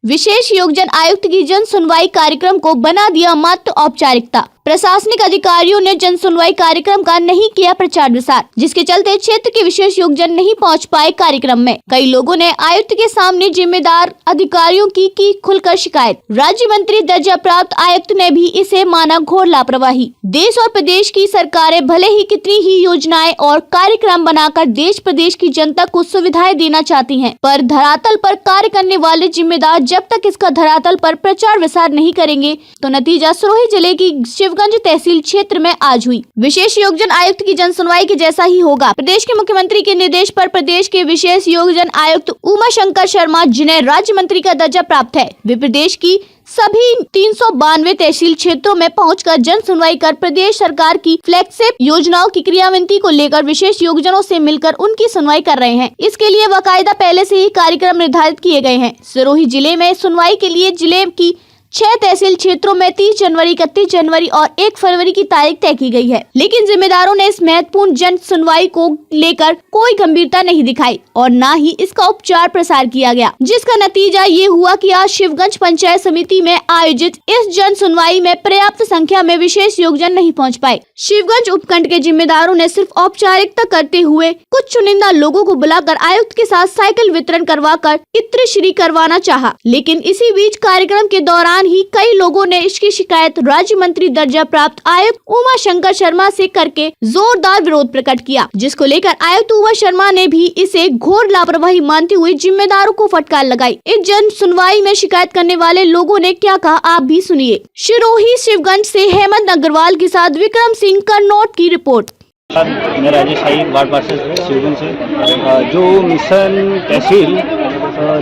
विशेष योगजन आयुक्त की जन सुनवाई कार्यक्रम को बना दिया मात्र औपचारिकता। प्रशासनिक अधिकारियों ने जन सुनवाई कार्यक्रम का नहीं किया प्रचार प्रसार, जिसके चलते क्षेत्र के विशेष योगजन नहीं पहुंच पाए कार्यक्रम में। कई लोगों ने आयुक्त के सामने जिम्मेदार अधिकारियों की खुलकर शिकायत। राज्य मंत्री दर्जा प्राप्त आयुक्त ने भी इसे माना घोर लापरवाही। देश और प्रदेश की सरकारें भले ही कितनी ही योजनाएं और कार्यक्रम बनाकर देश प्रदेश की जनता को सुविधाएं देना चाहती हैं, पर धरातल पर कार्य करने वाले जिम्मेदार जब तक इसका धरातल पर प्रचार प्रसार नहीं करेंगे तो नतीजा सिरोही जिले की शिवगंज तहसील क्षेत्र में आज हुई विशेष योगजन आयुक्त की जन सुनवाई के जैसा ही होगा। प्रदेश के मुख्यमंत्री के निर्देश पर प्रदेश के विशेष योगजन आयुक्त उमा शंकर शर्मा, जिन्हें राज्य मंत्री का दर्जा प्राप्त है, वे प्रदेश की सभी 392 तहसील क्षेत्रों में पहुंचकर जन सुनवाई कर प्रदेश सरकार की फ्लैगशिप योजनाओं की क्रियान्वयन को लेकर विशेष योगजनों से मिलकर उनकी सुनवाई कर रहे हैं। इसके लिए बाकायदा पहले से ही कार्यक्रम निर्धारित किए गए हैं। सिरोही जिले में सुनवाई के लिए जिले की 6 तहसील क्षेत्रों में 30 जनवरी, 31 जनवरी और 1 फरवरी की तारीख तय की गई है, लेकिन जिम्मेदारों ने इस महत्वपूर्ण जन सुनवाई को लेकर कोई गंभीरता नहीं दिखाई और न ही इसका उपचार प्रसार किया गया, जिसका नतीजा ये हुआ कि आज शिवगंज पंचायत समिति में आयोजित इस जन सुनवाई में पर्याप्त संख्या में विशेष योगजन नहीं पहुँच पाए। शिवगंज उपखंड के जिम्मेदारों ने सिर्फ औपचारिकता करते हुए कुछ चुनिंदा लोगों को बुलाकर आयुक्त के साथ साइकिल वितरण करवाकर इत्रश्री करवाना चाहा, लेकिन इसी बीच कार्यक्रम के दौरान ही कई लोगों ने इसकी शिकायत राज्य मंत्री दर्जा प्राप्त आयुक्त उमा शंकर शर्मा से करके जोरदार विरोध प्रकट किया, जिसको लेकर आयुक्त उमा शर्मा ने भी इसे घोर लापरवाही मानते हुए जिम्मेदारों को फटकार लगाई। इस जन सुनवाई में शिकायत करने वाले लोगों ने क्या कहा, आप भी सुनिए। सिरोही शिवगंज से हेमंत अग्रवाल के साथ विक्रम सिंह करनौट की रिपोर्ट। मैं राजेश आई वार्ड पार्षद शिवगंज से। जो मिशन तहसील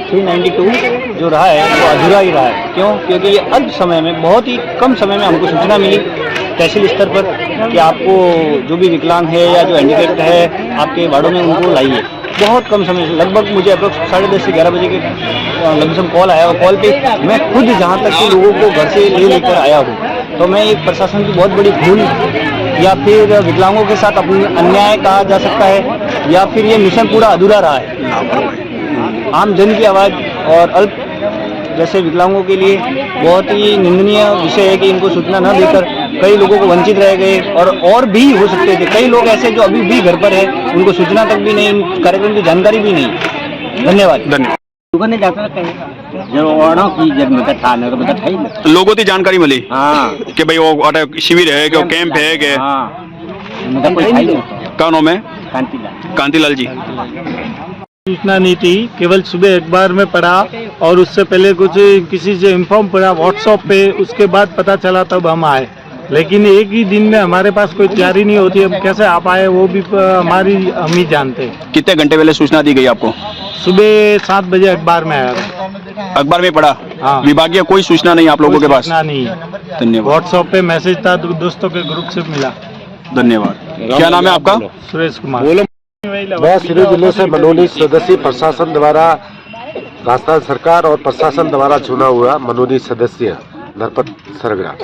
392 जो रहा है वो अधूरा ही रहा है। क्यों? क्योंकि ये अल्प समय में, बहुत ही कम समय में हमको सूचना मिली तहसील स्तर पर कि आपको जो भी विकलांग है या जो हैंडीकैप्ड है आपके वार्डों में उनको लाइए। बहुत कम समय से, लगभग मुझे अप्रोक्स 10:30 से 11 बजे के लमसम कॉल आया और कॉल पे मैं खुद जहाँ तक के लोगों को घर से लेकर आया हूँ। तो मैं एक प्रशासन की बहुत बड़ी भूल या फिर विकलांगों के साथ अपनी अन्याय कहा जा सकता है या फिर ये मिशन पूरा अधूरा रहा है। आम जन की आवाज़ और अल्प जैसे विकलांगों के लिए बहुत ही निंदनीय विषय है कि इनको सूचना न देकर कई लोगों को वंचित रह गए और भी हो सकते थे। कई लोग ऐसे जो अभी भी घर पर है, उनको सूचना तक भी नहीं, कार्यक्रम की जानकारी भी नहीं। धन्यवाद। लोगों की जानकारी मिली कि भाई वो शिविर है, कि कैंप है, कि क्या नाम है? कांतिलाल जी। सूचना नहीं थी, केवल सुबह अखबार में पढ़ा और उससे पहले कुछ किसी से इन्फॉर्म पड़ा व्हाट्सएप पे, उसके बाद पता चला तब हम आए। लेकिन एक ही दिन में हमारे पास कोई तैयारी नहीं होती, हम कैसे आप आए वो भी हम ही जानते। कितने घंटे पहले सूचना दी गई आपको? सुबह 7 बजे अखबार में आया। अखबार में पढ़ा? हाँ। विभागीय कोई सूचना नहीं आप लोगों के पास? नहीं। धन्यवाद। व्हाट्सएप पे मैसेज था, दोस्तों के ग्रुप से मिला। धन्यवाद। क्या नाम है आपका? सुरेश कुमार। मैं सिरोही जिले से मनोनीत सदस्य, प्रशासन द्वारा, राजस्थान सरकार और प्रशासन द्वारा चुना हुआ मनोनीत सदस्य नरपत सरगरा।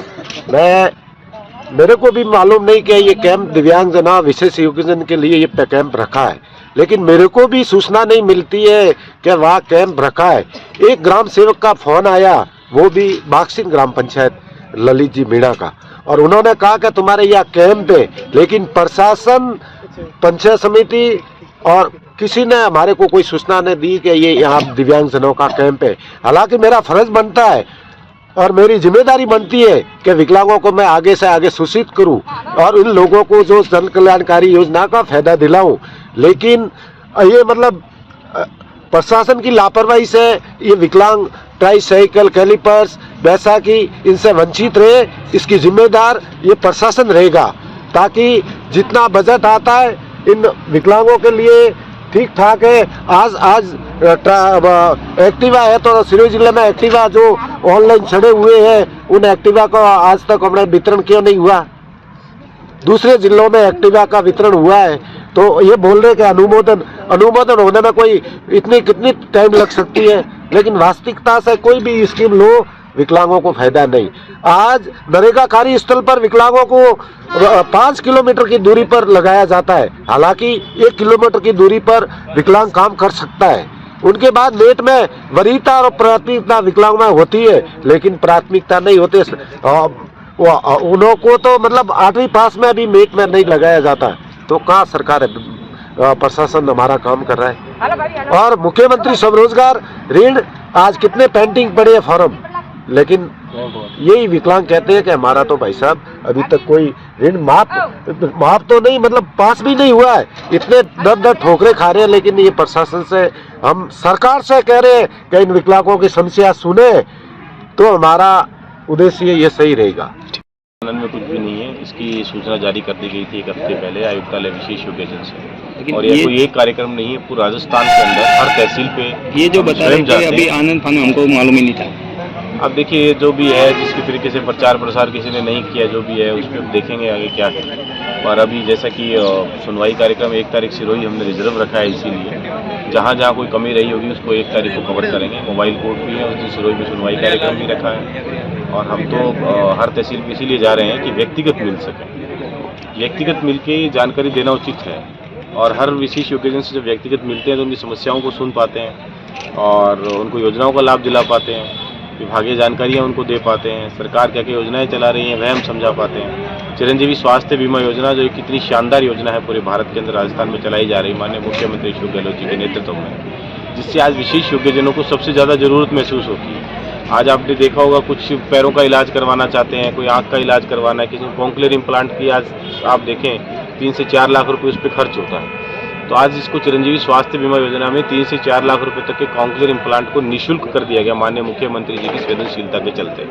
मेरे को भी मालूम नहीं कि ये कैंप दिव्यांगजना विशेष योगजन के लिए ये कैंप रखा है, लेकिन मेरे को भी सूचना नहीं मिलती है कि वहाँ कैंप रखा है। एक ग्राम सेवक का फोन आया, वो भी बागसिंग ग्राम पंचायत ललित जी मीणा का, और उन्होंने कहा कि तुम्हारे यहाँ कैंप है, लेकिन प्रशासन, पंचायत समिति और किसी ने हमारे को कोई सूचना नहीं दी कि ये यहाँ दिव्यांगजनों का कैंप है। हालांकि मेरा फर्ज बनता है और मेरी जिम्मेदारी बनती है कि विकलांगों को मैं आगे से आगे सूचित करूं और उन लोगों को जो जन कल्याणकारी योजना का फायदा दिलाऊं, लेकिन ये मतलब प्रशासन की लापरवाही से ये विकलांग ट्राईसाइकिल, कैलिपर्स, बैसाखी इनसे वंचित रहे, इसकी जिम्मेदार ये प्रशासन रहेगा, ताकि जितना बजट आता है इन विकलांगों के लिए ठीक ठाक है। आज एक्टिवा है तो सिरोही जिले में एक्टिवा जो ऑनलाइन चढ़े हुए हैं, उन एक्टिवा को आज तक हमारे वितरण क्यों नहीं हुआ? दूसरे जिलों में एक्टिवा का वितरण हुआ है, तो ये बोल रहे कि अनुमोदन होने में कोई कितनी टाइम लग सकती है, लेकिन वास्तविकता से कोई भी स्कीम लो, विकलांगों को फायदा नहीं। आज नरेगा कार्यस्थल पर विकलांगों को 5 किलोमीटर की दूरी पर लगाया जाता है, हालांकि 1 किलोमीटर की दूरी पर विकलांग काम कर सकता है, उनके बाद नेट में वरीयता और प्राथमिकता विकलांग में होती है, लेकिन प्राथमिकता नहीं होते। उन्हों को तो मतलब 8वीं पास में अभी मेट में नहीं लगाया जाता, तो कहाँ सरकार प्रशासन हमारा काम कर रहा है। और मुख्यमंत्री स्वरोजगार ऋण आज कितने पेंडिंग पड़े हैं फॉर्म, लेकिन यही विकलांग कहते हैं कि हमारा तो भाई साहब अभी तक कोई ऋण माफ तो नहीं, मतलब पास भी नहीं हुआ है। इतने दर ठोकरे खा रहे हैं, लेकिन ये प्रशासन से, हम सरकार से कह रहे हैं कि इन विकलांगों की समस्या सुने, तो हमारा उद्देश्य ये सही रहेगा। में कुछ भी नहीं है। इसकी सूचना जारी कर दी गई थी 1 हफ्ते पहले आयुक्तालय विशेष योगेजन से, और ये कोई एक कार्यक्रम नहीं है, पूरा राजस्थान के अंदर हर तहसील पे। ये जो बता रहे हैं अभी आनंद फानंद हमको मालूम ही नहीं था। अब देखिए जो भी है, जिसके तरीके से प्रचार प्रसार किसी ने नहीं किया, जो भी है उस पर देखेंगे आगे क्या है। और अभी जैसा कि सुनवाई कार्यक्रम 1 तारीख सिरोही हमने रिजर्व रखा है, इसीलिए जहाँ जहाँ कोई कमी रही होगी उसको 1 तारीख को कवर करेंगे। मोबाइल कोर्ट भी है, उस दिन सिरोही में सुनवाई कार्यक्रम भी रखा है। और हम तो हर तहसील पे इसीलिए जा रहे हैं कि व्यक्तिगत मिल सकें, व्यक्तिगत मिल के जानकारी देना उचित है। और हर विशेष योगेजन से जब व्यक्तिगत मिलते हैं तो उनकी समस्याओं को सुन पाते हैं और उनको योजनाओं का लाभ दिला पाते हैं, विभागीय जानकारियाँ उनको दे पाते हैं, सरकार क्या क्या योजनाएं चला रही हैं वह हम समझा पाते हैं। चिरंजीवी स्वास्थ्य बीमा योजना जो कितनी शानदार योजना है, पूरे भारत के अंदर राजस्थान में चलाई जा रही माननीय मुख्यमंत्री अशोक गहलोत जी के नेतृत्व में, जिससे आज विशेष योग्यजनों को सबसे ज़्यादा जरूरत महसूस होती है। आज आपने देखा होगा कुछ पैरों का इलाज करवाना चाहते हैं, कोई आँख का इलाज करवाना है, किसी को कॉन्क्लेयर इम्प्लांट की आज आप देखें 3 से 4 लाख रुपये उस पर खर्च होता है। तो आज इसको चिरंजीवी स्वास्थ्य बीमा योजना में 3 से 4 लाख रुपए तक के कॉन्क्लेयर इम्प्लांट को निःशुल्क कर दिया गया माननीय मुख्यमंत्री जी की संवेदनशीलता के चलते।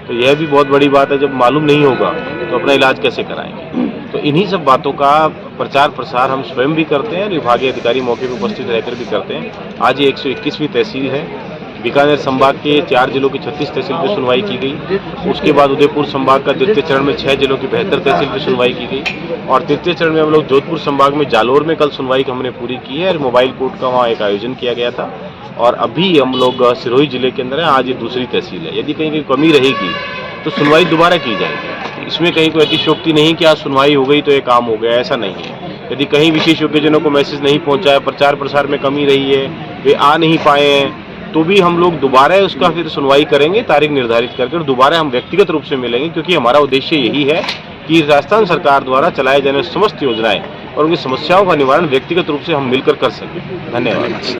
तो यह भी बहुत बड़ी बात है, जब मालूम नहीं होगा तो अपना इलाज कैसे कराएंगे। तो इन्हीं सब बातों का प्रचार प्रसार हम स्वयं भी करते हैं, विभागीय अधिकारी मौके पर उपस्थित रहकर भी करते हैं। आज ये 121वीं तहसील है। बीकानेर संभाग के 4 जिलों की 36 तहसील पर सुनवाई की गई। उसके बाद उदयपुर संभाग का द्वितीय चरण में 6 जिलों की 72 तहसील पर सुनवाई की गई। और तृतीय चरण में हम लोग जोधपुर संभाग में जालोर में कल सुनवाई हमने पूरी की है और मोबाइल कोर्ट का वहाँ एक आयोजन किया गया था। और अभी हम लोग सिरोही जिले के अंदर है, आज ये दूसरी तहसील है। यदि कहीं कमी रहेगी तो सुनवाई दोबारा की जाएगी। इसमें कहीं कोई अतिशयोक्ति नहीं कि आज सुनवाई हो गई तो ये काम हो गया, ऐसा नहीं है। यदि कहीं विशेष योग्यजनों को मैसेज नहीं पहुंचा है, प्रचार प्रसार में कमी रही है, वे आ नहीं पाए हैं, तो भी हम लोग दोबारा उसका फिर सुनवाई करेंगे, तारीख निर्धारित करके, और दोबारा हम व्यक्तिगत रूप से मिलेंगे, क्योंकि हमारा उद्देश्य यही है कि राजस्थान सरकार द्वारा चलाए जाने समस्त योजनाएं और उनकी समस्याओं का निवारण व्यक्तिगत रूप से हम मिलकर कर सकें। धन्यवाद।